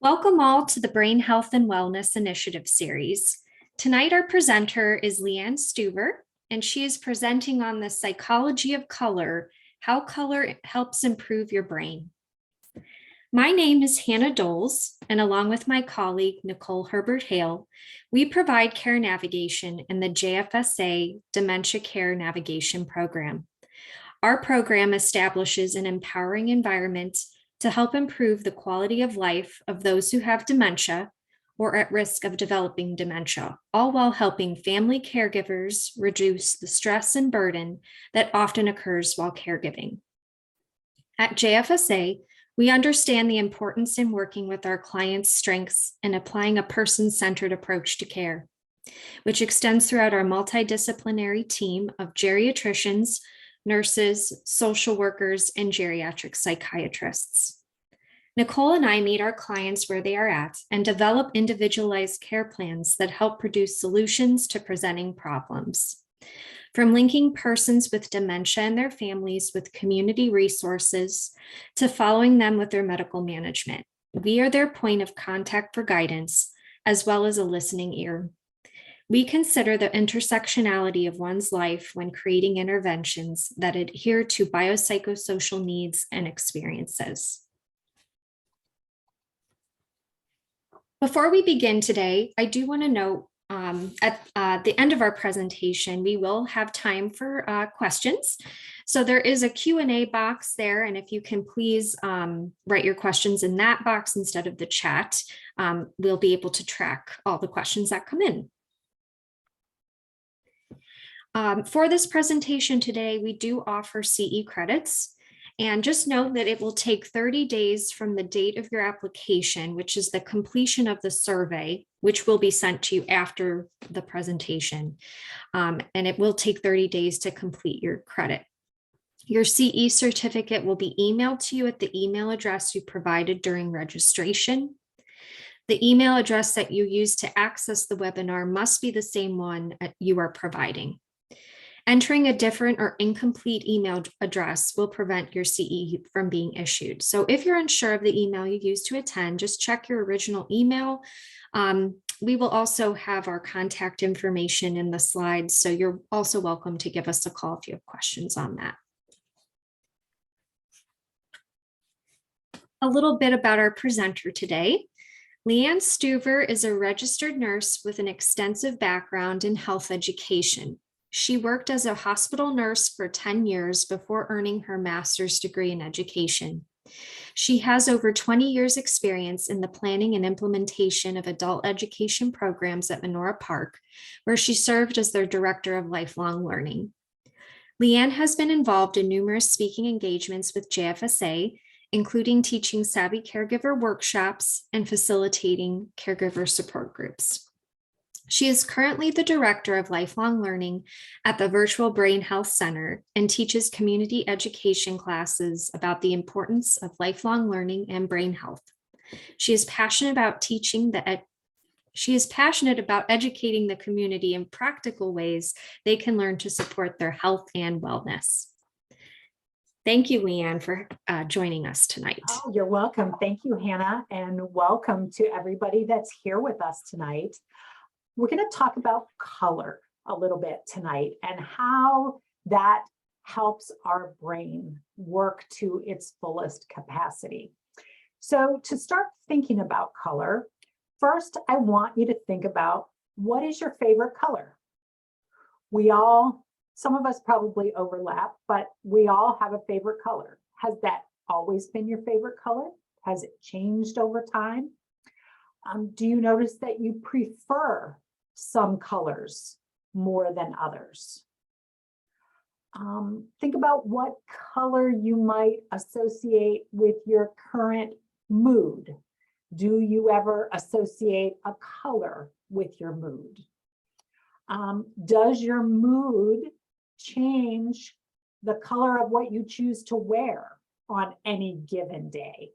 Welcome all to the Brain Health and Wellness Initiative series. Tonight, our presenter is Leanne Stuver, and she is presenting on the psychology of color, how color helps improve your brain. My name is Hannah Doles, and along with my colleague, Nicole Herbert-Hale, we provide care navigation in the JFSA Dementia Care Navigation Program. Our program establishes an empowering environment to help improve the quality of life of those who have dementia or at risk of developing dementia, all while helping family caregivers reduce the stress and burden that often occurs while caregiving. At JFSA, we understand the importance in working with our clients' strengths and applying a person-centered approach to care, which extends throughout our multidisciplinary team of geriatricians, nurses, social workers, and geriatric psychiatrists. Nicole and I meet our clients where they are at and develop individualized care plans that help produce solutions to presenting problems. From linking persons with dementia and their families with community resources to following them with their medical management, we are their point of contact for guidance, as well as a listening ear. We consider the intersectionality of one's life when creating interventions that adhere to biopsychosocial needs and experiences. Before we begin today, I do want to note at the end of our presentation, we will have time for questions. So there is a Q&A box there, and if you can please write your questions in that box instead of the chat, we'll be able to track all the questions that come in. For this presentation today, we do offer CE credits, and just note that it will take 30 days from the date of your application, which is the completion of the survey, which will be sent to you after the presentation. And it will take 30 days to complete your credit. Your CE certificate will be emailed to you at the email address you provided during registration. The email address that you use to access the webinar must be the same one you are providing. Entering a different or incomplete email address will prevent your CE from being issued. So if you're unsure of the email you used to attend, just check your original email. We will also have our contact information in the slides, so you're also welcome to give us a call if you have questions on that. A little bit about our presenter today. Leanne Stuver is a registered nurse with an extensive background in health education. She worked as a hospital nurse for 10 years before earning her master's degree in education. She has over 20 years experience in the planning and implementation of adult education programs at Menora Park, where she served as their director of lifelong learning. Leanne has been involved in numerous speaking engagements with JFSA, including teaching savvy caregiver workshops and facilitating caregiver support groups. She is currently the director of lifelong learning at the Virtual Brain Health Center and teaches community education classes about the importance of lifelong learning and brain health. She is passionate about educating the community in practical ways they can learn to support their health and wellness. Thank you, Leanne, for joining us tonight. Oh, you're welcome. Thank you, Hannah, and welcome to everybody that's here with us tonight. We're going to talk about color a little bit tonight and how that helps our brain work to its fullest capacity. So to start thinking about color, first, I want you to think about, what is your favorite color? Some of us probably overlap, but we all have a favorite color. Has that always been your favorite color? Has it changed over time? Do you notice that you prefer some colors more than others? Think about what color you might associate with your current mood. Do you ever associate a color with your mood? Does your mood change the color of what you choose to wear on any given day?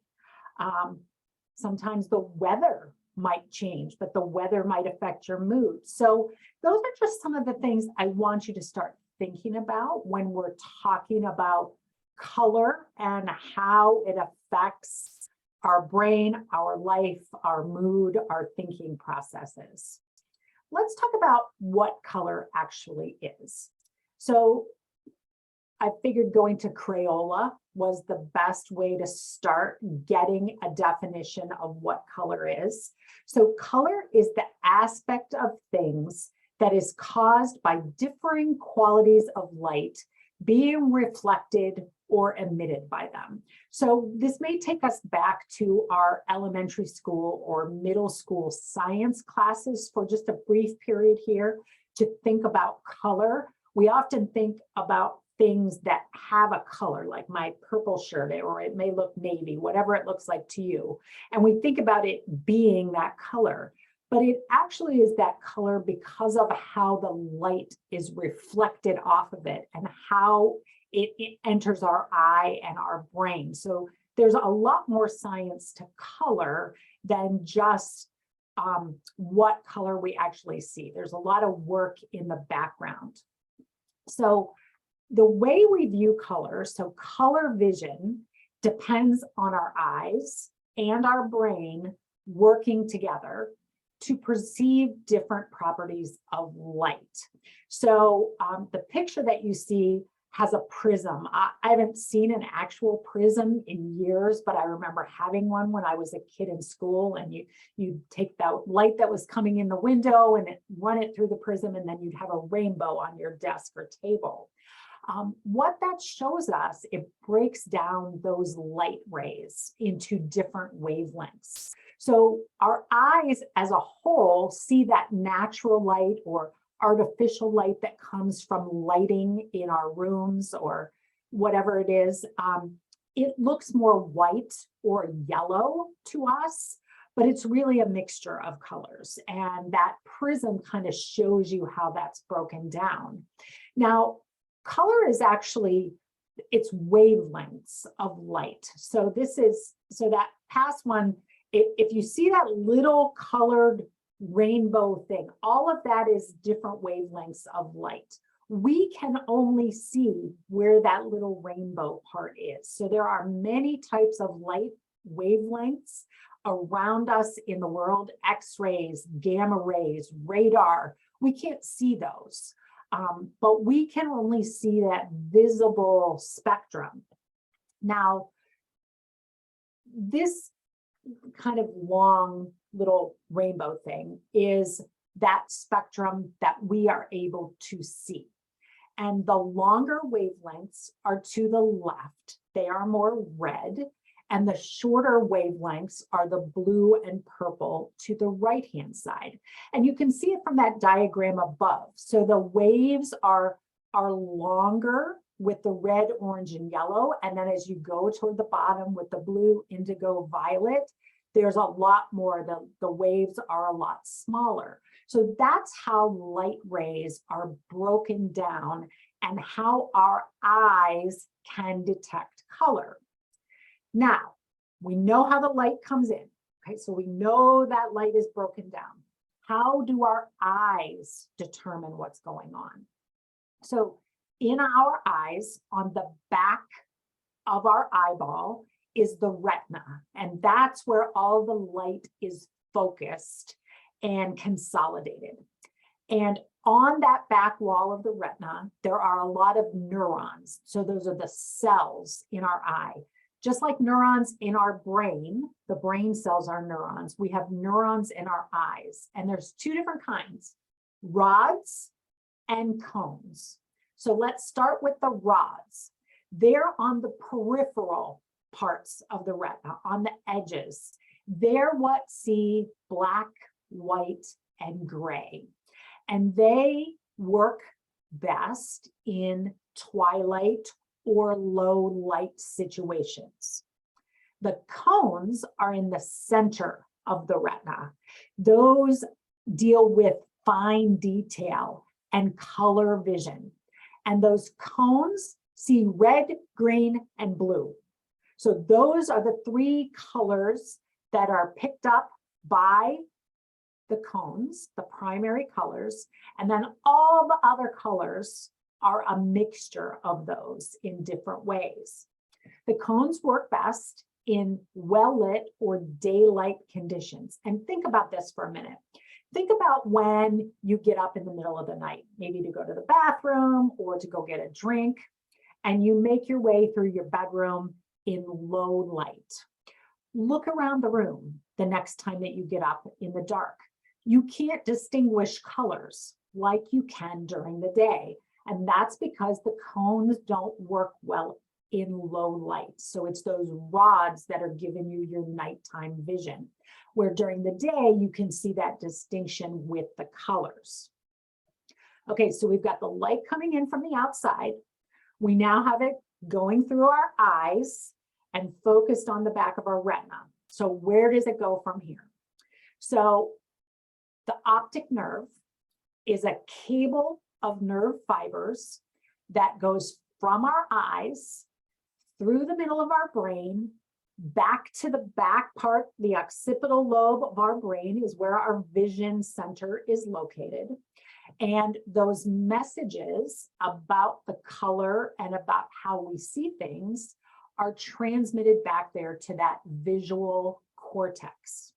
Sometimes the weather might change, but the weather might affect your mood. So those are just some of the things I want you to start thinking about when we're talking about color and how it affects our brain, our life, our mood, our thinking processes. Let's talk about what color actually is. So I figured going to Crayola was the best way to start getting a definition of what color is. So color is the aspect of things that is caused by differing qualities of light being reflected or emitted by them. So this may take us back to our elementary school or middle school science classes for just a brief period here to think about color. We often think about things that have a color, like my purple shirt, or it may look navy, whatever it looks like to you. And we think about it being that color, but it actually is that color because of how the light is reflected off of it and how it enters our eye and our brain. So there's a lot more science to color than just what color we actually see. There's a lot of work in the background. So the way we view color, so color vision depends on our eyes and our brain working together to perceive different properties of light. So the picture that you see has a prism. I haven't seen an actual prism in years, but I remember having one when I was a kid in school, and you'd take that light that was coming in the window and run it through the prism, and then you'd have a rainbow on your desk or table. What that shows us, it breaks down those light rays into different wavelengths. So our eyes as a whole see that natural light or artificial light that comes from lighting in our rooms or whatever it is. It looks more white or yellow to us, but it's really a mixture of colors. And that prism kind of shows you how that's broken down. Now, color is actually, it's wavelengths of light. So that past one, if you see that little colored rainbow thing, all of that is different wavelengths of light. We can only see where that little rainbow part is. So there are many types of light wavelengths around us in the world: X-rays, gamma rays, radar. We can't see those, but we can only see that visible spectrum. Now, this kind of long little rainbow thing is that spectrum that we are able to see. And the longer wavelengths are to the left. They are more red, and the shorter wavelengths are the blue and purple to the right-hand side. And you can see it from that diagram above. So the waves are longer with the red, orange, and yellow. And then as you go toward the bottom with the blue, indigo, violet, there's a lot more, the waves are a lot smaller. So that's how light rays are broken down and how our eyes can detect color. Now, we know how the light comes in. Okay, so we know that light is broken down. How do our eyes determine what's going on? So in our eyes, on the back of our eyeball is the retina, and that's where all the light is focused and consolidated. And on that back wall of the retina, there are a lot of neurons. So those are the cells in our eye. Just like neurons in our brain, the brain cells are neurons. We have neurons in our eyes, and there's two different kinds: rods and cones. So let's start with the rods. They're on the peripheral parts of the retina, on the edges. They're what see black, white, and gray. And they work best in twilight or low light situations. The cones are in the center of the retina. Those deal with fine detail and color vision. And those cones see red, green, and blue. So those are the three colors that are picked up by the cones, the primary colors, and then all the other colors are a mixture of those in different ways. The cones work best in well-lit or daylight conditions. And think about this for a minute. Think about when you get up in the middle of the night, maybe to go to the bathroom or to go get a drink, and you make your way through your bedroom in low light. Look around the room the next time that you get up in the dark. You can't distinguish colors like you can during the day. And that's because the cones don't work well in low light. So it's those rods that are giving you your nighttime vision, where during the day you can see that distinction with the colors. Okay, so we've got the light coming in from the outside. We now have it going through our eyes and focused on the back of our retina. So where does it go from here? So the optic nerve is a cable of nerve fibers that goes from our eyes through the middle of our brain, back to the back part. The occipital lobe of our brain is where our vision center is located. And those messages about the color and about how we see things are transmitted back there to that visual cortex.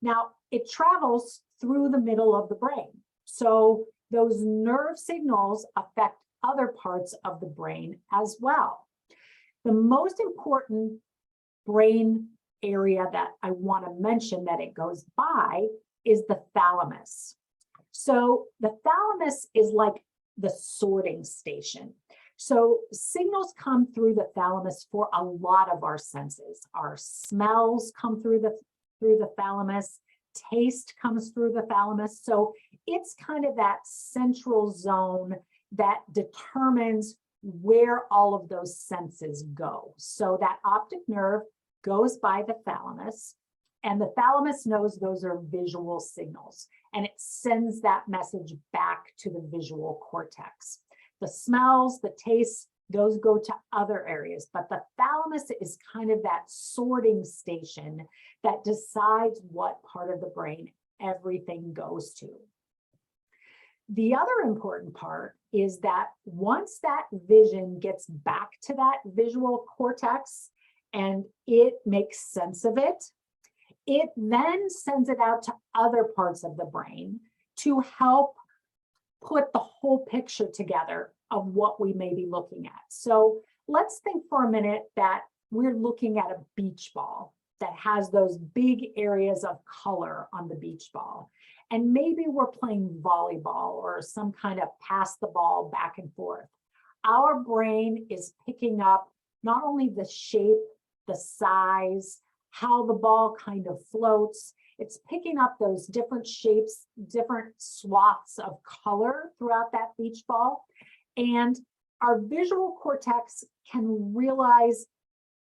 Now, it travels through the middle of the brain. So those nerve signals affect other parts of the brain as well. The most important brain area that I want to mention that it goes by is the thalamus. So the thalamus is like the sorting station. So signals come through the thalamus for a lot of our senses. Our smells come through the thalamus. Taste comes through the thalamus. So it's kind of that central zone that determines where all of those senses go. So that optic nerve goes by the thalamus, and the thalamus knows those are visual signals, and it sends that message back to the visual cortex. The smells, the tastes, those go to other areas, but the thalamus is kind of that sorting station that decides what part of the brain everything goes to. The other important part is that once that vision gets back to that visual cortex and it makes sense of it, it then sends it out to other parts of the brain to help put the whole picture together of what we may be looking at. So let's think for a minute that we're looking at a beach ball that has those big areas of color on the beach ball. And maybe we're playing volleyball or some kind of pass the ball back and forth. Our brain is picking up not only the shape, the size, how the ball kind of floats, it's picking up those different shapes, different swaths of color throughout that beach ball. And our visual cortex can realize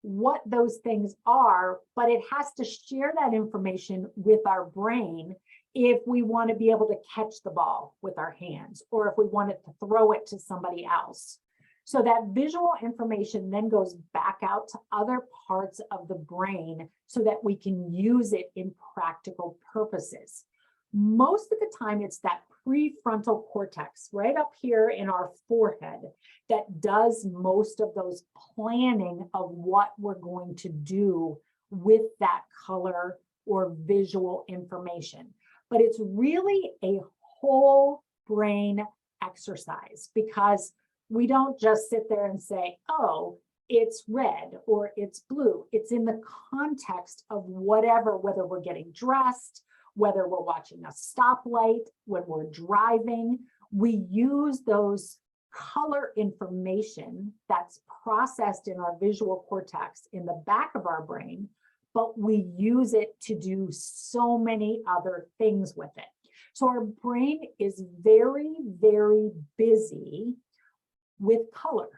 what those things are, but it has to share that information with our brain if we want to be able to catch the ball with our hands, or if we wanted to throw it to somebody else. So that visual information then goes back out to other parts of the brain so that we can use it in practical purposes. Most of the time, it's that prefrontal cortex right up here in our forehead that does most of those planning of what we're going to do with that color or visual information. But it's really a whole brain exercise, because we don't just sit there and say, oh, it's red or it's blue. It's in the context of whatever, whether we're getting dressed, whether we're watching a stoplight, when we're driving, we use those color information that's processed in our visual cortex in the back of our brain, but we use it to do so many other things with it. So our brain is very, very busy with color.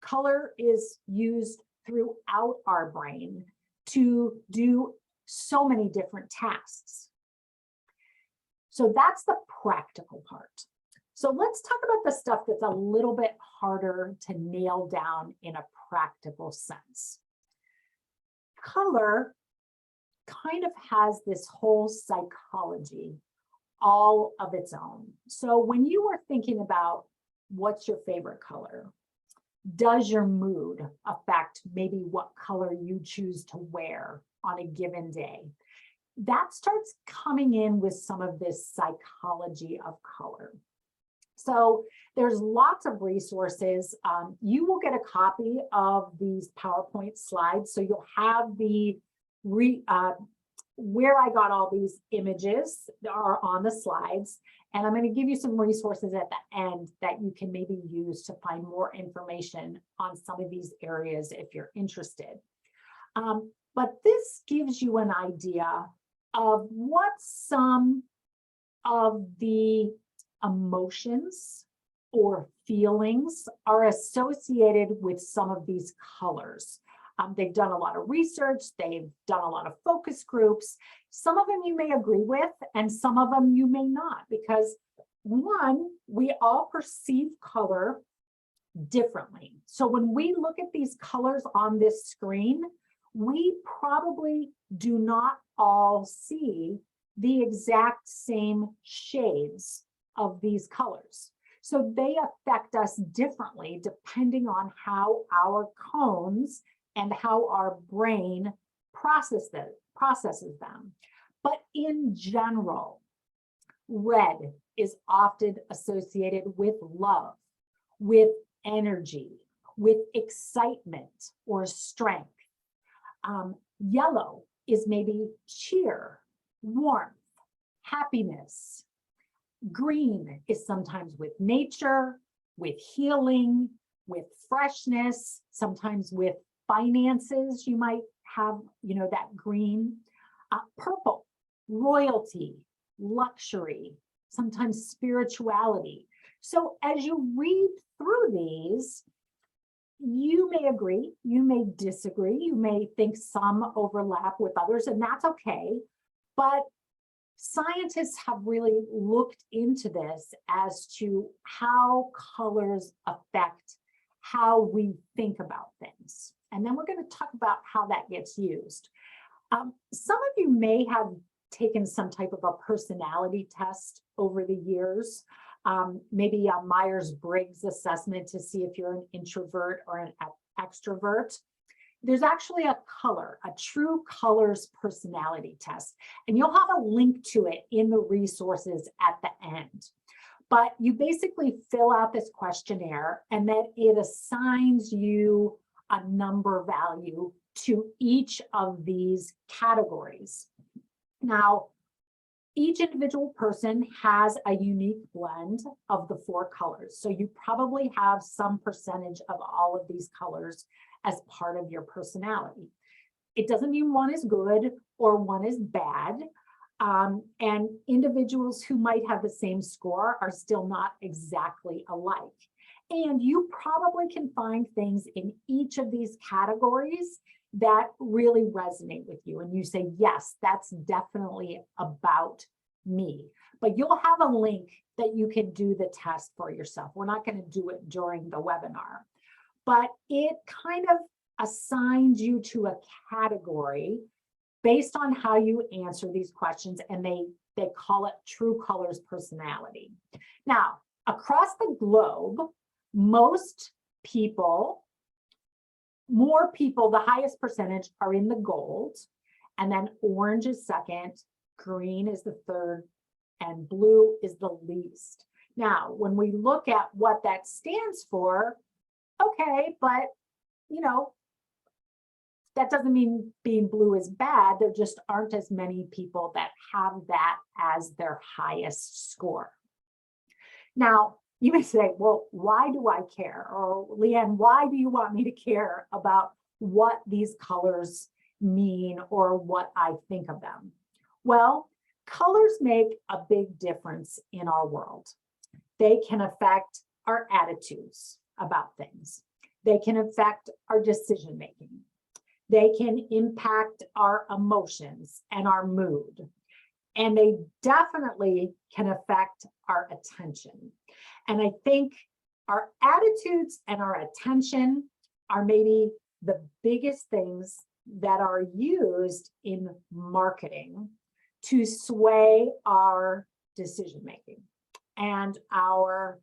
Color is used throughout our brain to do so many different tasks. So that's the practical part. So let's talk about the stuff that's a little bit harder to nail down in a practical sense. Color kind of has this whole psychology all of its own. So when you are thinking about what's your favorite color, Does your mood affect maybe what color you choose to wear on a given day? That starts coming in with some of this psychology of color. So there's lots of resources. You will get a copy of these PowerPoint slides. So you'll have the where I got all these images are on the slides. And I'm going to give you some resources at the end that you can maybe use to find more information on some of these areas if you're interested. But this gives you an idea of what some of the emotions or feelings are associated with some of these colors. They've done a lot of research, they've done a lot of focus groups. Some of them you may agree with, and some of them you may not, because one, we all perceive color differently. So when we look at these colors on this screen, we probably do not all see the exact same shades of these colors. So they affect us differently depending on how our cones and how our brain processes them. But in general, red is often associated with love, with energy, with excitement or strength. Yellow is maybe cheer, warmth, happiness. Green is sometimes with nature, with healing, with freshness, sometimes with finances. You might have, that green. Purple, royalty, luxury, sometimes spirituality. So as you read through these, you may agree, you may disagree, you may think some overlap with others, and that's okay. But scientists have really looked into this as to how colors affect how we think about things. And then we're going to talk about how that gets used. Some of you may have taken some type of a personality test over the years, maybe a Myers-Briggs assessment to see if you're an introvert or an extrovert. There's actually a true colors personality test, and you'll have a link to it in the resources at the end. But you basically fill out this questionnaire, and then it assigns you a number value to each of these categories. Now, each individual person has a unique blend of the 4 colors. So you probably have some percentage of all of these colors as part of your personality. It doesn't mean one is good or one is bad. And individuals who might have the same score are still not exactly alike. And you probably can find things in each of these categories that really resonate with you. And you say, yes, that's definitely about me. But you'll have a link that you can do the test for yourself. We're not going to do it during the webinar, but it kind of assigns you to a category based on how you answer these questions, and they call it True Colors personality. Now, across the globe, most people, more people, the highest percentage are in the gold, and then orange is second, green is the third, and blue is the least. Now, when we look at what that stands for, okay, but that doesn't mean being blue is bad. There just aren't as many people that have that as their highest score. Now, you may say, well, why do I care? Or Leanne, why do you want me to care about what these colors mean or what I think of them? Well, colors make a big difference in our world. They can affect our attitudes about things. They can affect our decision-making. They can impact our emotions and our mood. And they definitely can affect our attention. And I think our attitudes and our attention are maybe the biggest things that are used in marketing to sway our decision-making and our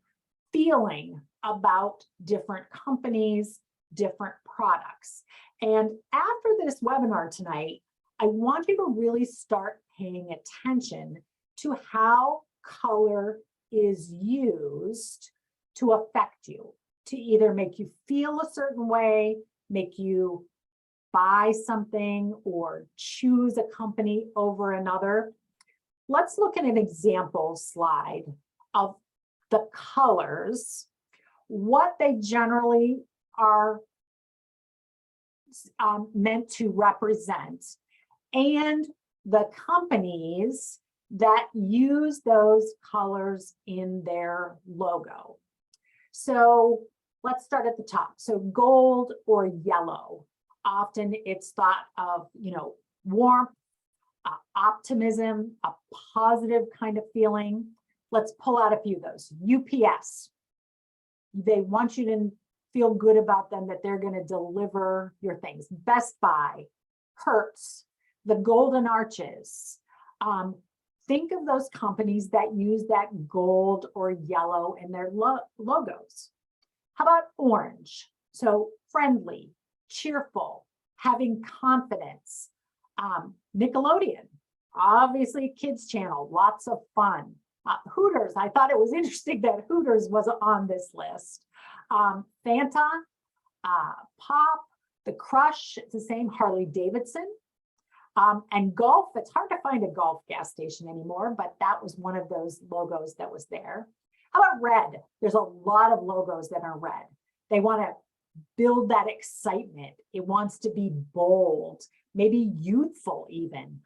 feeling about different companies, different products. And after this webinar tonight, I want you to really start paying attention to how color is used to affect you, to either make you feel a certain way, make you buy something, or choose a company over another. Let's look at an example slide of the colors, what they generally are meant to represent, and the companies that use those colors in their logo. So let's start at the top. So gold or yellow, often it's thought of, warmth, optimism, a positive kind of feeling. Let's pull out a few of those. UPS, they want you to feel good about them, that they're going to deliver your things. Best Buy, Hertz, the Golden Arches. Think of those companies that use that gold or yellow in their logos. How about orange? So friendly, cheerful, having confidence. Nickelodeon, obviously kids channel, lots of fun. Hooters, I thought it was interesting that Hooters was on this list. Fanta, Pop, the Crush, it's the same, Harley Davidson. And golf, it's hard to find a golf gas station anymore, but that was one of those logos that was there. How about red? There's a lot of logos that are red. They want to build that excitement. It wants to be bold, maybe youthful even.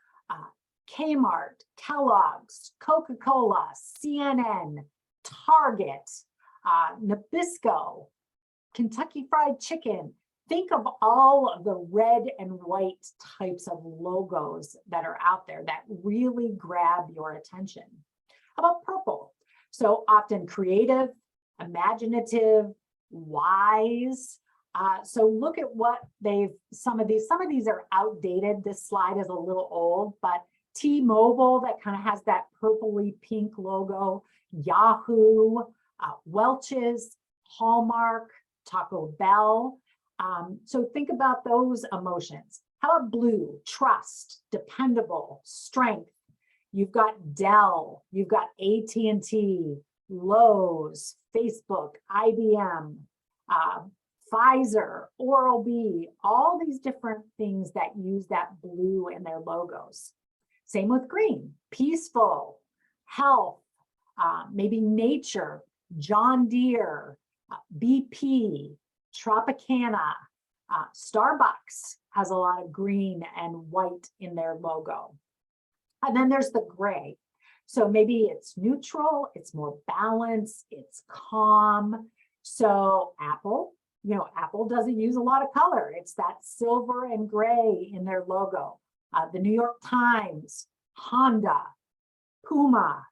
Kmart, Kellogg's, Coca-Cola, CNN, Target, Nabisco, Kentucky Fried Chicken. Think of all of the red and white types of logos that are out there that really grab your attention. How about purple? So often creative, imaginative, wise. So look at what some of these are outdated. This slide is a little old, but T-Mobile, that kind of has that purpley pink logo, Yahoo, Welch's, Hallmark, Taco Bell. So think about those emotions. How about blue? Trust, dependable, strength. You've got Dell, you've got AT&T, Lowe's, Facebook, IBM, Pfizer, Oral-B, all these different things that use that blue in their logos. Same with green, peaceful, health, maybe nature, John Deere, BP, Tropicana, Starbucks has a lot of green and white in their logo. And then there's the gray. So maybe it's neutral, it's more balanced, it's calm. So Apple, Apple doesn't use a lot of color. It's that silver and gray in their logo. The New York Times, Honda, Puma.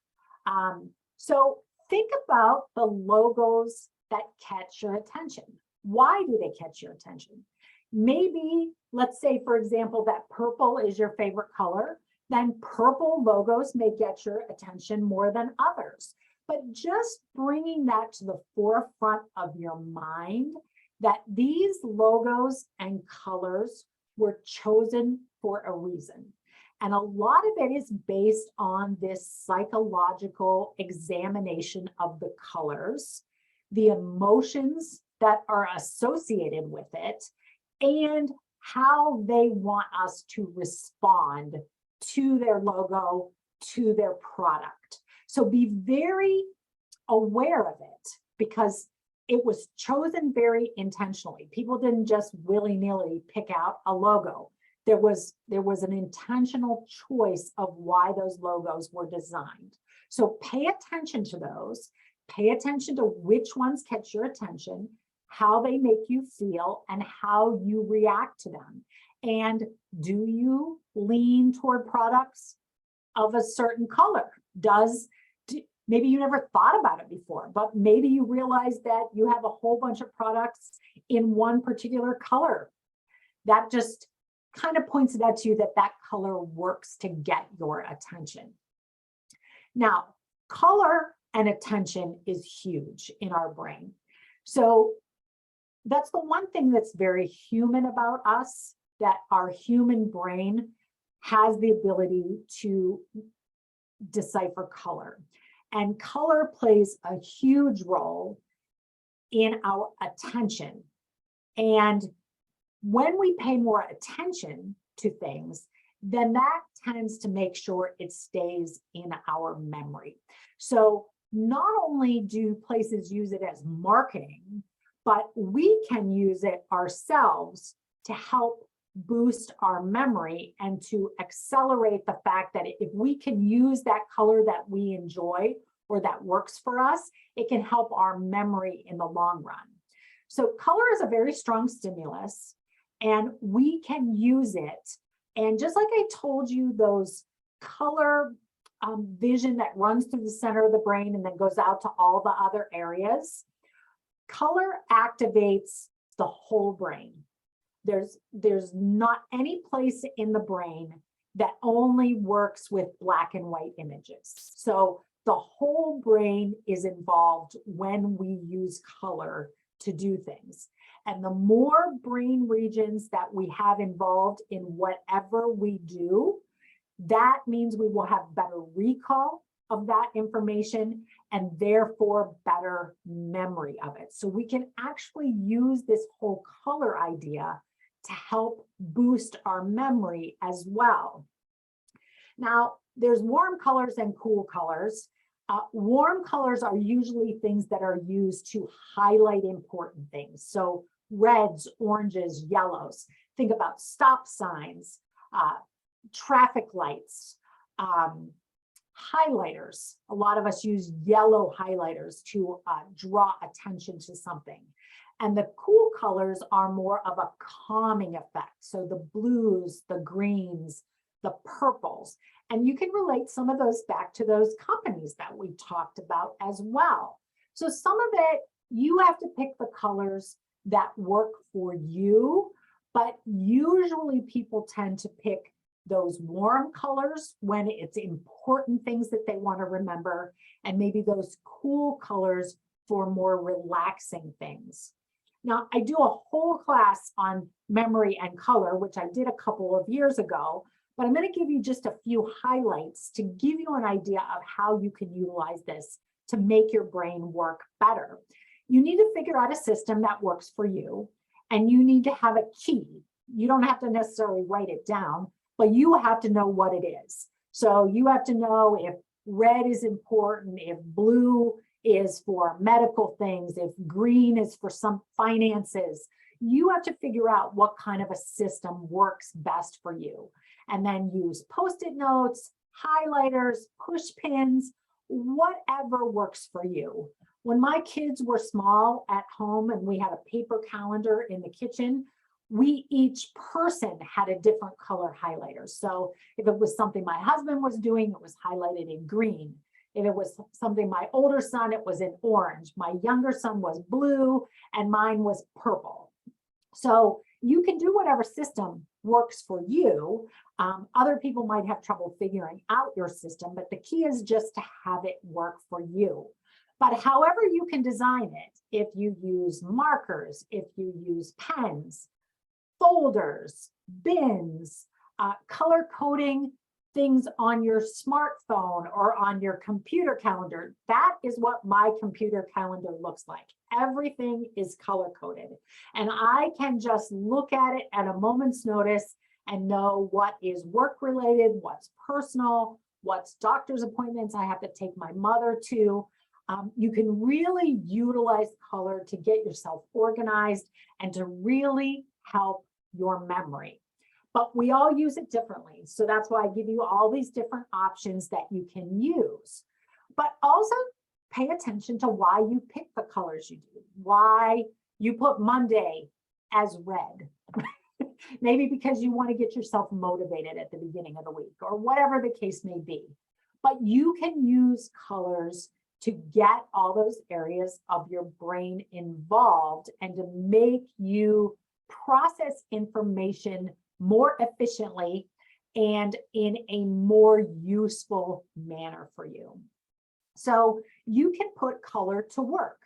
So think about the logos that catch your attention. Why do they catch your attention? Maybe, let's say, for example, that purple is your favorite color, then purple logos may get your attention more than others. But just bringing that to the forefront of your mind, that these logos and colors were chosen for a reason. And a lot of it is based on this psychological examination of the colors, the emotions that are associated with it, and how they want us to respond to their logo, to their product. So be very aware of it, because it was chosen very intentionally. People didn't just willy-nilly pick out a logo. There was an intentional choice of why those logos were designed. So pay attention to those. Pay attention to which ones catch your attention, how they make you feel, and how you react to them. And do you lean toward products of a certain color? Maybe you never thought about it before, but maybe you realize that you have a whole bunch of products in one particular color. That just kind of points it out to you that that color works to get your attention. Now, color and attention is huge in our brain. So that's the one thing that's very human about us, that our human brain has the ability to decipher color. And color plays a huge role in our attention. And when we pay more attention to things, then that tends to make sure it stays in our memory. So not only do places use it as marketing, but we can use it ourselves to help boost our memory and to accelerate the fact that if we can use that color that we enjoy or that works for us, it can help our memory in the long run. So color is a very strong stimulus, and we can use it. And just like I told you, those color vision that runs through the center of the brain and then goes out to all the other areas, color activates the whole brain. There's not any place in the brain that only works with black and white images. So the whole brain is involved when we use color to do things. And the more brain regions that we have involved in whatever we do, that means we will have better recall of that information and therefore better memory of it. So we can actually use this whole color idea to help boost our memory as well. Now, there's warm colors and cool colors. Warm colors are usually things that are used to highlight important things. So reds, oranges, yellows. Think about stop signs, traffic lights, highlighters. A lot of us use yellow highlighters to draw attention to something. And the cool colors are more of a calming effect. So the blues, the greens, the purples. And you can relate some of those back to those companies that we talked about as well. So some of it, you have to pick the colors that work for you, but usually people tend to pick those warm colors when it's important things that they want to remember, and maybe those cool colors for more relaxing things. Now, I do a whole class on memory and color, which I did a couple of years ago, but I'm going to give you just a few highlights to give you an idea of how you can utilize this to make your brain work better. You need to figure out a system that works for you, and you need to have a key. You don't have to necessarily write it down, but you have to know what it is. So you have to know if red is important, if blue is for medical things, if green is for some finances. You have to figure out what kind of a system works best for you. And then use Post-it notes, highlighters, push pins, whatever works for you. When my kids were small at home and we had a paper calendar in the kitchen, we each person had a different color highlighter. So if it was something my husband was doing, it was highlighted in green. If it was something my older son, it was in orange. My younger son was blue, and mine was purple. So you can do whatever system works for you. Other people might have trouble figuring out your system, but the key is just to have it work for you. But however you can design it, if you use markers, if you use pens, folders, bins, color coding things on your smartphone or on your computer calendar, that is what my computer calendar looks like. Everything is color coded. And I can just look at it at a moment's notice and know what is work related, what's personal, what's doctor's appointments I have to take my mother to. You can really utilize color to get yourself organized and to really help your memory. But we all use it differently. So that's why I give you all these different options that you can use. But also pay attention to why you pick the colors you do, why you put Monday as red. Maybe because you want to get yourself motivated at the beginning of the week or whatever the case may be. But you can use colors to get all those areas of your brain involved and to make you process information more efficiently and in a more useful manner for you. So you can put color to work.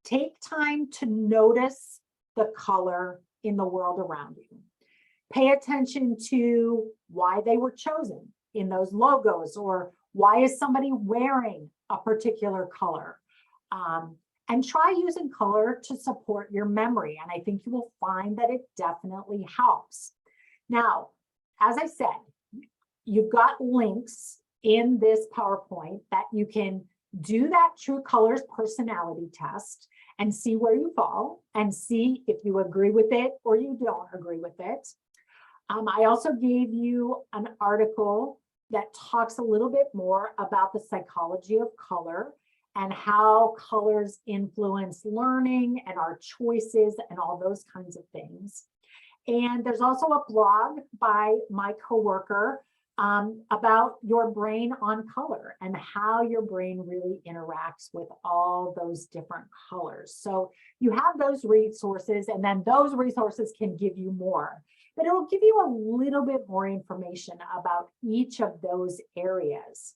Take time to notice the color in the world around you. Pay attention to why they were chosen in those logos, or why is somebody wearing a particular color? And try using color to support your memory. And I think you will find that it definitely helps. Now, as I said, you've got links in this PowerPoint that you can do that True Colors personality test and see where you fall and see if you agree with it or you don't agree with it. I also gave you an article that talks a little bit more about the psychology of color and how colors influence learning and our choices and all those kinds of things. And there's also a blog by my coworker about your brain on color and how your brain really interacts with all those different colors. So you have those resources, and then those resources can give you more, but it will give you a little bit more information about each of those areas.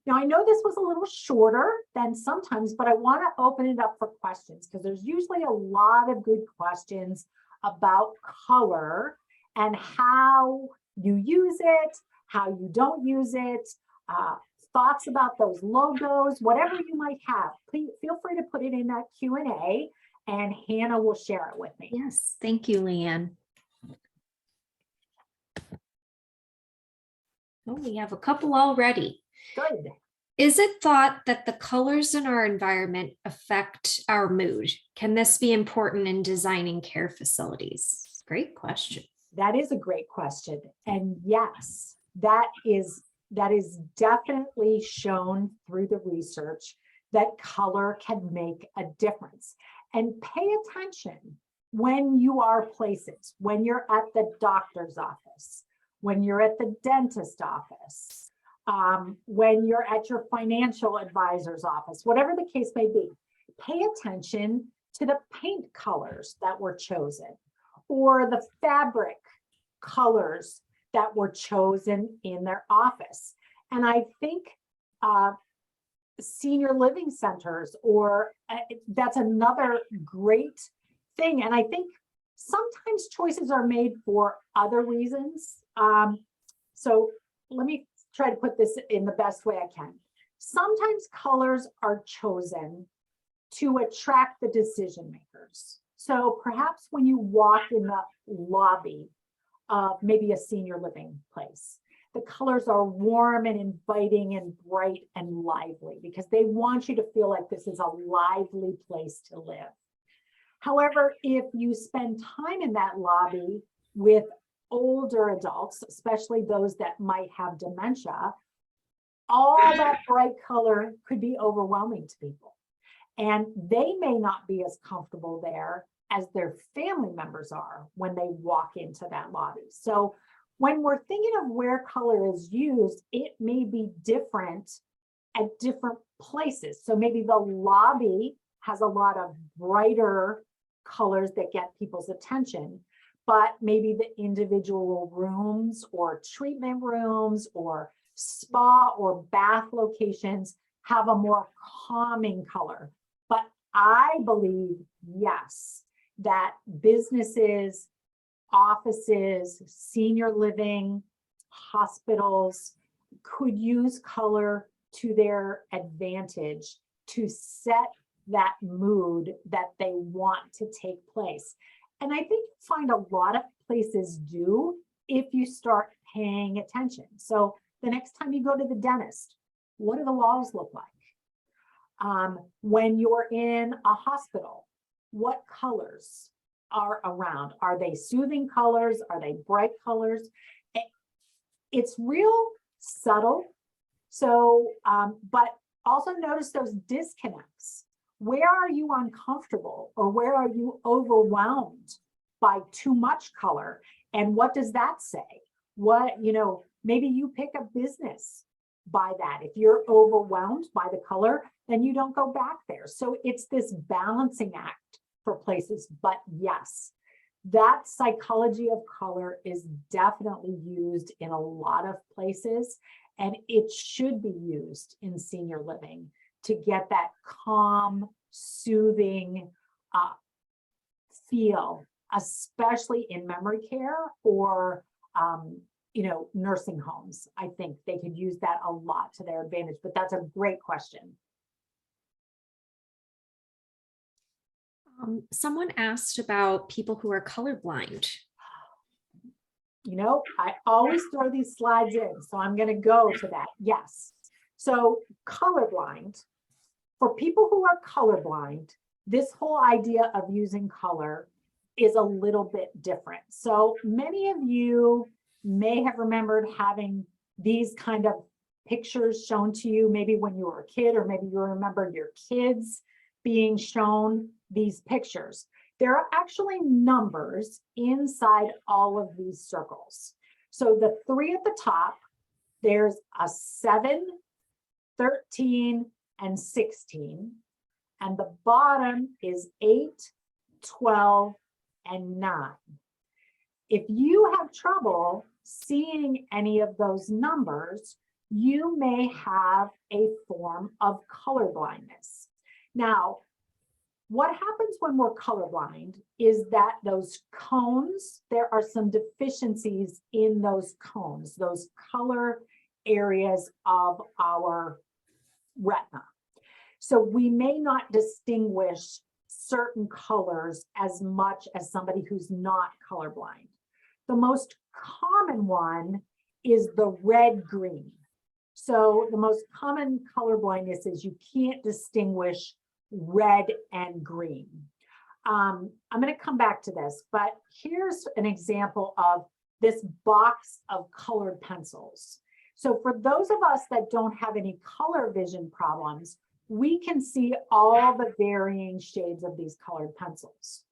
Now, I know this was a little shorter than sometimes, but I want to open it up for questions because there's usually a lot of good questions about color and how you use it, how you don't use it, thoughts about those logos, whatever you might have. Please feel free to put it in that Q&A and Hannah will share it with me. Yes, thank you, Leanne. Oh, we have a couple already. Good. Is it thought that the colors in our environment affect our mood? Can this be important in designing care facilities? Great question. That is a great question. And yes, that is definitely shown through the research that color can make a difference. And pay attention when you are places, when you're at the doctor's office, when you're at the dentist office, when you're at your financial advisor's office, whatever the case may be, pay attention to the paint colors that were chosen or the fabric colors that were chosen in their office. And I think senior living centers, or that's another great thing. And I think sometimes choices are made for other reasons. So let me try to put this in the best way I can. Sometimes colors are chosen to attract the decision makers. So perhaps when you walk in the lobby of maybe a senior living place, the colors are warm and inviting and bright and lively because they want you to feel like this is a lively place to live. However, if you spend time in that lobby with older adults, especially those that might have dementia, all that bright color could be overwhelming to people. And they may not be as comfortable there as their family members are when they walk into that lobby. So when we're thinking of where color is used, it may be different at different places. So maybe the lobby has a lot of brighter colors that get people's attention, but maybe the individual rooms or treatment rooms or spa or bath locations have a more calming color. But I believe, yes, that businesses, offices, senior living, hospitals could use color to their advantage to set that mood that they want to take place. And I think you'll find a lot of places do if you start paying attention. So the next time you go to the dentist, what do the walls look like? When you're in a hospital, what colors are around? Are they soothing colors? Are they bright colors? It's real subtle. So, but also notice those disconnects. Where are you uncomfortable or where are you overwhelmed by too much color? And what does that say? What, maybe you pick a business by that. If you're overwhelmed by the color, then you don't go back there. So it's this balancing act for places. But yes, that psychology of color is definitely used in a lot of places, and it should be used in senior living to get that calm soothing feel, especially in memory care or nursing homes. I think they could use that a lot to their advantage, but that's a great question. Someone asked about people who are colorblind. I always throw these slides in, so I'm going to go to that. Yes. So colorblind, for people who are colorblind, this whole idea of using color is a little bit different. So many of you may have remembered having these kind of pictures shown to you, maybe when you were a kid, or maybe you remember your kids being shown these pictures. There are actually numbers inside all of these circles. So the 3 at the top, there's a 7, 13, and 16. And the bottom is 8, 12, and 9. If you have trouble seeing any of those numbers, you may have a form of color blindness. Now, what happens when we're colorblind is that those cones, there are some deficiencies in those cones, those color areas of our retina. So we may not distinguish certain colors as much as somebody who's not colorblind. The most common one is the red-green. So the most common color blindness is you can't distinguish red and green. I'm going to come back to this, but here's an example of this box of colored pencils. So for those of us that don't have any color vision problems, we can see all the varying shades of these colored pencils.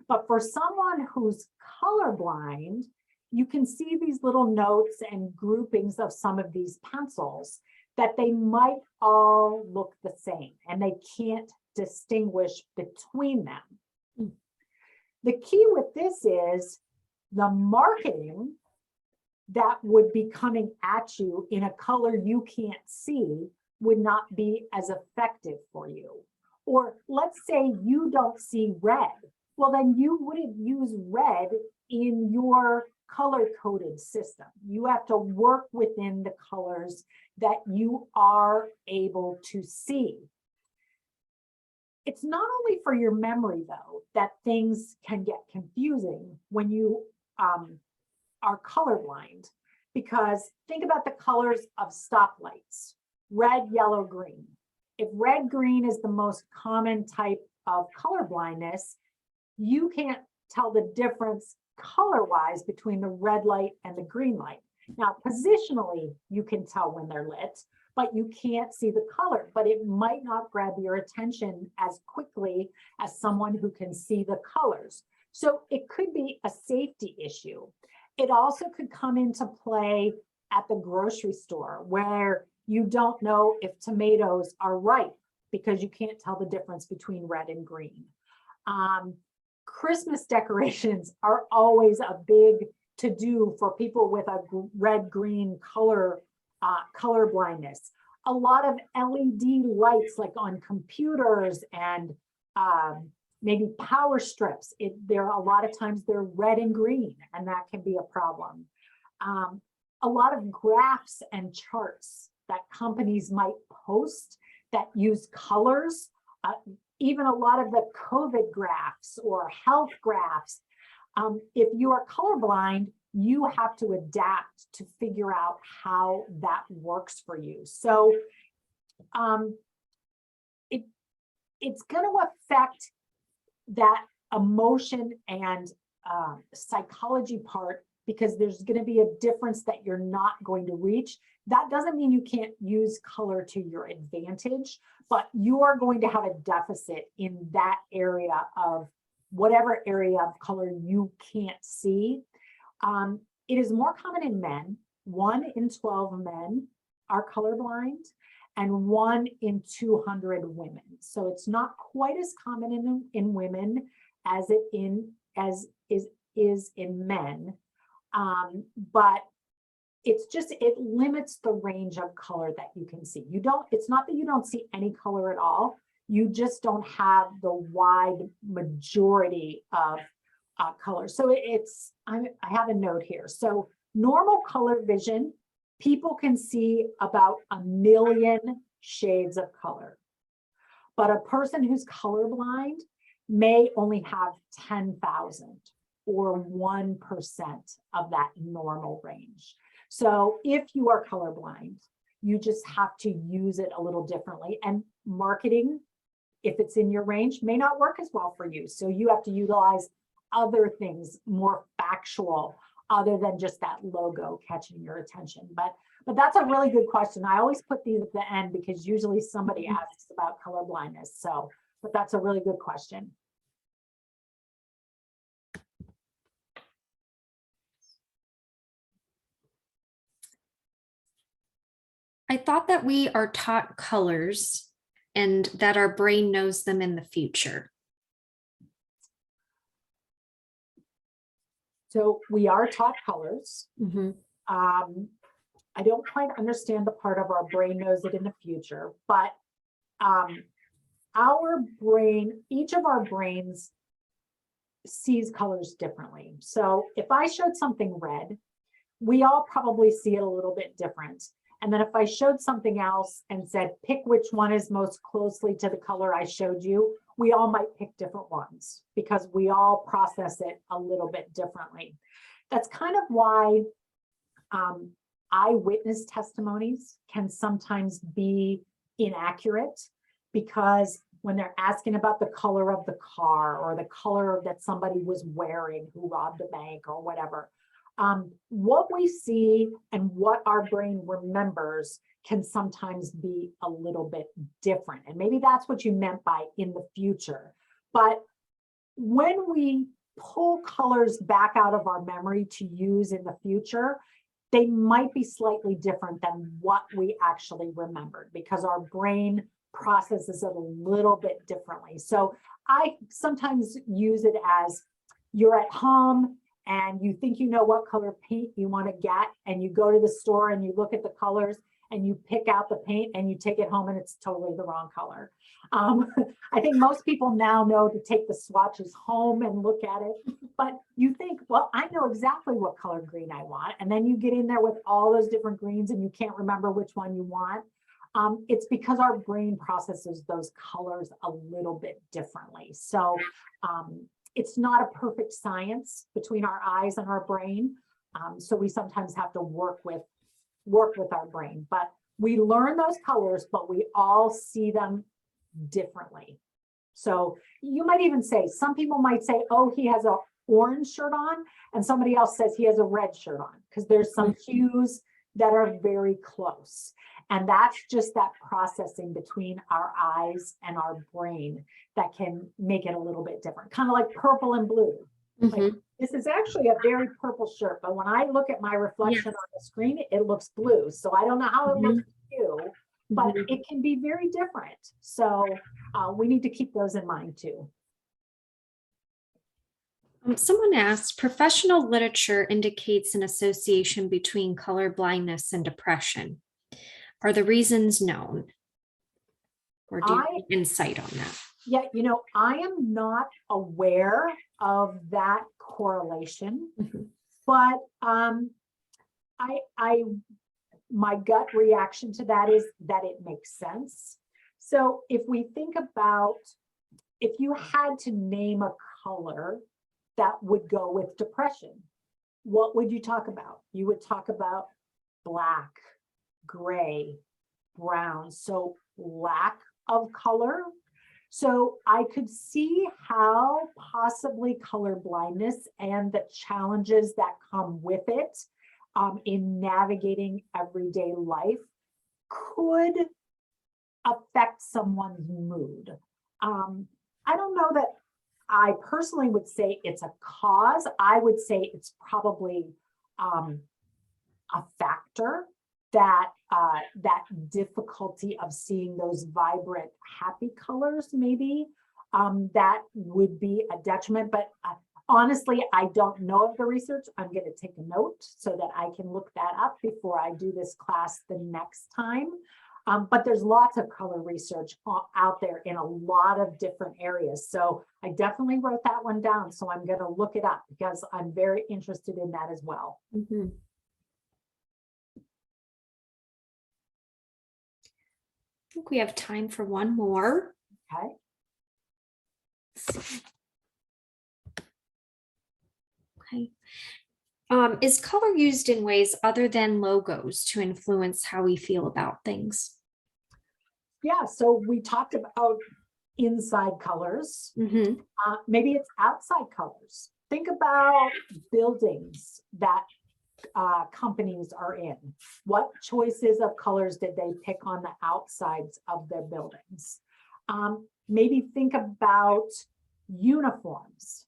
But for someone who's colorblind, you can see these little notes and groupings of some of these pencils that they might all look the same and they can't distinguish between them. The key with this is the marketing that would be coming at you in a color you can't see would not be as effective for you. Or let's say you don't see red. Well, then you wouldn't use red in your color-coded system. You have to work within the colors that you are able to see. It's not only for your memory, though, that things can get confusing when you are colorblind, because think about the colors of stoplights, red, yellow, green. If red, green is the most common type of color blindness, you can't tell the difference color-wise between the red light and the green light. Now, positionally, you can tell when they're lit, but you can't see the color, but it might not grab your attention as quickly as someone who can see the colors. So it could be a safety issue. It also could come into play at the grocery store where you don't know if tomatoes are ripe because you can't tell the difference between red and green. Christmas decorations are always a big to-do for people with a red-green color blindness. A lot of LED lights, like on computers and maybe power strips, there are a lot of times they're red and green, and that can be a problem. A lot of graphs and charts that companies might post that use colors, even a lot of the COVID graphs or health graphs. If you are colorblind, you have to adapt to figure out how that works for you. So it's going to affect that emotion and psychology part, because there's going to be a difference that you're not going to reach. That doesn't mean you can't use color to your advantage, but you are going to have a deficit in that area of whatever area of color you can't see. It is more common in men. 1 in 12 men are colorblind, and 1 in 200 women. So it's not quite as common in women as it is in men. But it limits the range of color that you can see. It's not that you don't see any color at all. you just don't have the wide majority of colors. So I have a note here. So normal color vision, people can see about 1 million shades of color. But a person who's colorblind may only have 10,000 or 1% of that normal range. So if you are colorblind, you just have to use it a little differently. And marketing, if it's in your range, may not work as well for you. So you have to utilize other things, more factual, other than just that logo catching your attention. But that's a really good question. I always put these at the end because usually somebody asks about color blindness. So, but that's a really good question. I thought that we are taught colors and that our brain knows them in the future. So we are taught colors. Mm-hmm. I don't quite understand the part of our brain knows it in the future, but our brain, each of our brains sees colors differently. So if I showed something red, we all probably see it a little bit different. And then if I showed something else and said, pick which one is most closely to the color I showed you, we all might pick different ones because we all process it a little bit differently. That's kind of why eyewitness testimonies can sometimes be inaccurate, because when they're asking about the color of the car or the color that somebody was wearing who robbed a bank or whatever, what we see and what our brain remembers can sometimes be a little bit different. And maybe that's what you meant by in the future. But when we pull colors back out of our memory to use in the future, they might be slightly different than what we actually remembered because our brain processes it a little bit differently. So I sometimes use it as you're at home and you think you know what color paint you want to get, and you go to the store and you look at the colors and you pick out the paint and you take it home and it's totally the wrong color. I think most people now know to take the swatches home and look at it, but you think, well, I know exactly what color green I want. And then you get in there with all those different greens and you can't remember which one you want. It's because our brain processes those colors a little bit differently. So it's not a perfect science between our eyes and our brain. So we sometimes have to work with our brain, but we learn those colors, but we all see them differently. So you might even say, some people might say, oh, he has an orange shirt on, and somebody else says he has a red shirt on, because there's some hues that are very close. And that's just that processing between our eyes and our brain that can make it a little bit different, kind of like purple and blue. Mm-hmm. Like, this is actually a very purple shirt, but when I look at my reflection on the screen, it looks blue. So I don't know how it looks to you, but it can be very different. So we need to keep those in mind too. Someone asked, professional literature indicates an association between color blindness and depression. Are the reasons known? Or do you have insight on that? Yeah, you know, I am not aware of that correlation, but my gut reaction to that is that it makes sense. So if we think about, if you had to name a color that would go with depression, what would you talk about? You would talk about black, gray, brown, so lack of color. So I could see how possibly color blindness and the challenges that come with it in navigating everyday life could affect someone's mood. I don't know that I personally would say it's a cause. I would say it's probably a factor, that that difficulty of seeing those vibrant, happy colors, maybe that would be a detriment. But honestly, I don't know of the research. I'm going to take a note so that I can look that up before I do this class the next time. But there's lots of color research out there in a lot of different areas. So I definitely wrote that one down. So I'm going to look it up because I'm very interested in that as well. Mhm. I think we have time for one more. Okay. Okay. Is color used in ways other than logos to influence how we feel about things? Yeah, so we talked about inside colors. Mm-hmm. Maybe it's outside colors. Think about buildings that companies are in. What choices of colors did they pick on the outsides of their buildings? Maybe think about uniforms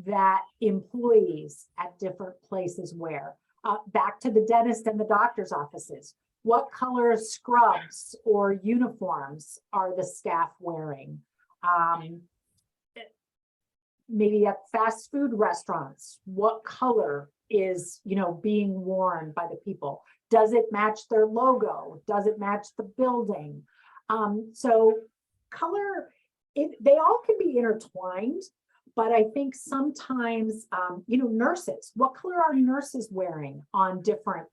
that employees at different places wear. Back to the dentist and the doctor's offices. What color scrubs or uniforms are the staff wearing? Maybe at fast food restaurants, what color is, being worn by the people? Does it match their logo? Does it match the building? So color, they all can be intertwined, but I think sometimes, nurses, what color are nurses wearing on different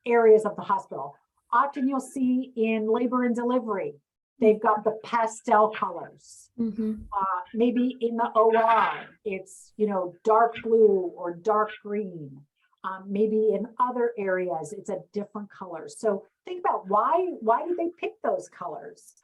areas of the hospital? Often you'll see in labor and delivery, they've got the pastel colors. Mm-hmm. Maybe in the OR, it's, dark blue or dark green. Maybe in other areas, it's a different color. So think about why did they pick those colors?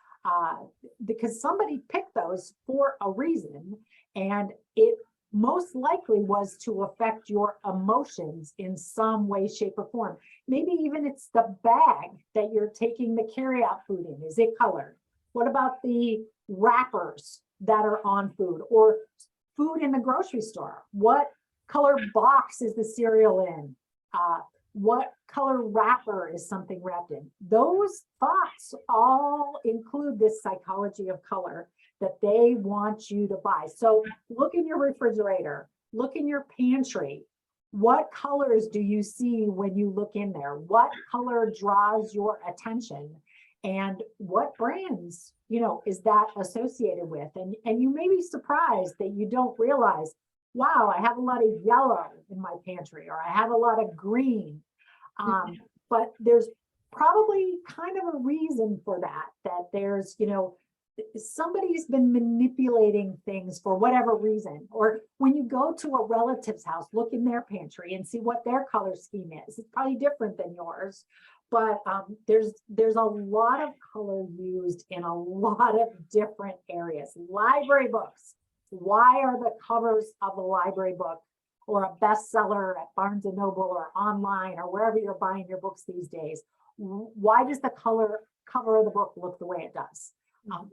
Because somebody picked those for a reason, and it most likely was to affect your emotions in some way, shape, or form. Maybe even it's the bag that you're taking the carryout food in. Is it colored? What about the wrappers that are on food or food in the grocery store? What color box is the cereal in? What color wrapper is something wrapped in? Those thoughts all include this psychology of color that they want you to buy. So look in your refrigerator, look in your pantry. What colors do you see when you look in there? What color draws your attention? And what brands, is that associated with? And you may be surprised that you don't realize, wow, I have a lot of yellow in my pantry, or I have a lot of green. But there's probably kind of a reason for that there's, somebody's been manipulating things for whatever reason. Or when you go to a relative's house, look in their pantry and see what their color scheme is. It's probably different than yours. But there's a lot of color used in a lot of different areas. Library books. Why are the covers of a library book or a bestseller at Barnes & Noble or online or wherever you're buying your books these days? Why does the cover of the book look the way it does?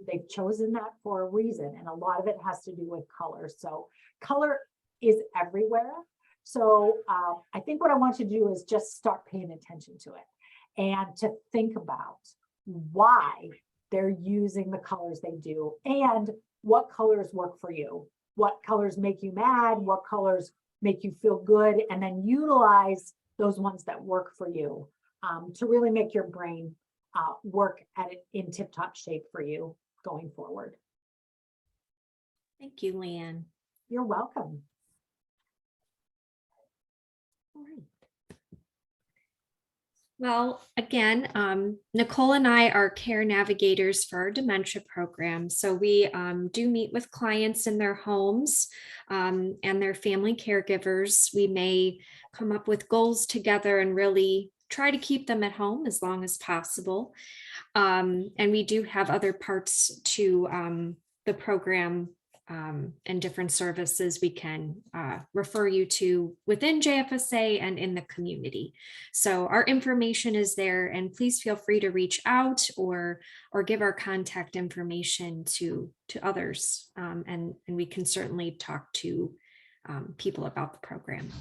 They've chosen that for a reason, and a lot of it has to do with color. So color is everywhere. So I think what I want you to do is just start paying attention to it and to think about why they're using the colors they do and what colors work for you, what colors make you mad, what colors make you feel good, and then utilize those ones that work for you to really make your brain work at it in tip-top shape for you going forward. Thank you, Leanne. You're welcome. All right. Well, again, Nicole and I are care navigators for our dementia program. So we do meet with clients in their homes and their family caregivers. We may come up with goals together and really try to keep them at home as long as possible. And we do have other parts to the program and different services we can refer you to within JFSA and in the community. So our information is there, and please feel free to reach out or give our contact information to others, and we can certainly talk to people about the program.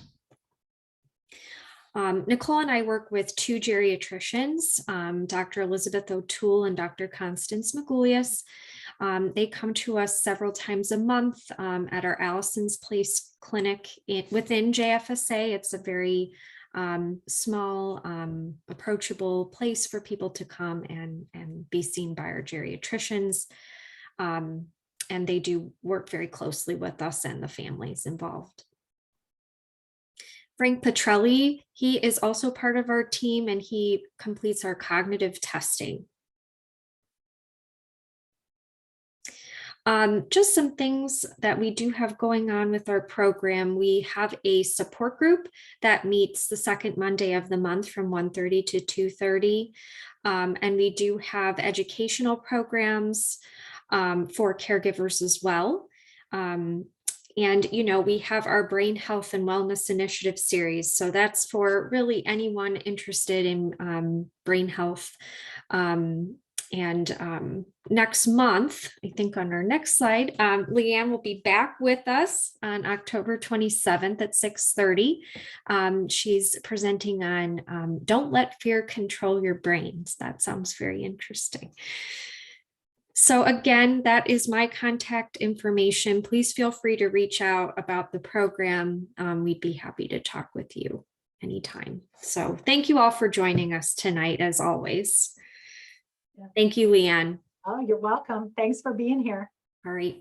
Nicole and I work with two geriatricians, Dr. Elizabeth O'Toole and Dr. Constance Magulius. They come to us several times a month at our Allison's Place clinic within JFSA. It's a very small, approachable place for people to come and be seen by our geriatricians. And they do work very closely with us and the families involved. Frank Petrelli, he is also part of our team, and he completes our cognitive testing. Just some things that we do have going on with our program. We have a support group that meets the second Monday of the month from 1:30 to 2:30. And we do have educational programs for caregivers as well. And, you know, we have our Brain Health and Wellness Initiative series. So that's for really anyone interested in brain health. Next month, I think on our next slide, Leanne will be back with us on October 27th at 6:30. She's presenting on Don't Let Fear Control Your Brains. That sounds very interesting. So again, that is my contact information. Please feel free to reach out about the program. We'd be happy to talk with you anytime. So thank you all for joining us tonight, as always. Thank you, Leanne. Oh, you're welcome. Thanks for being here. All right.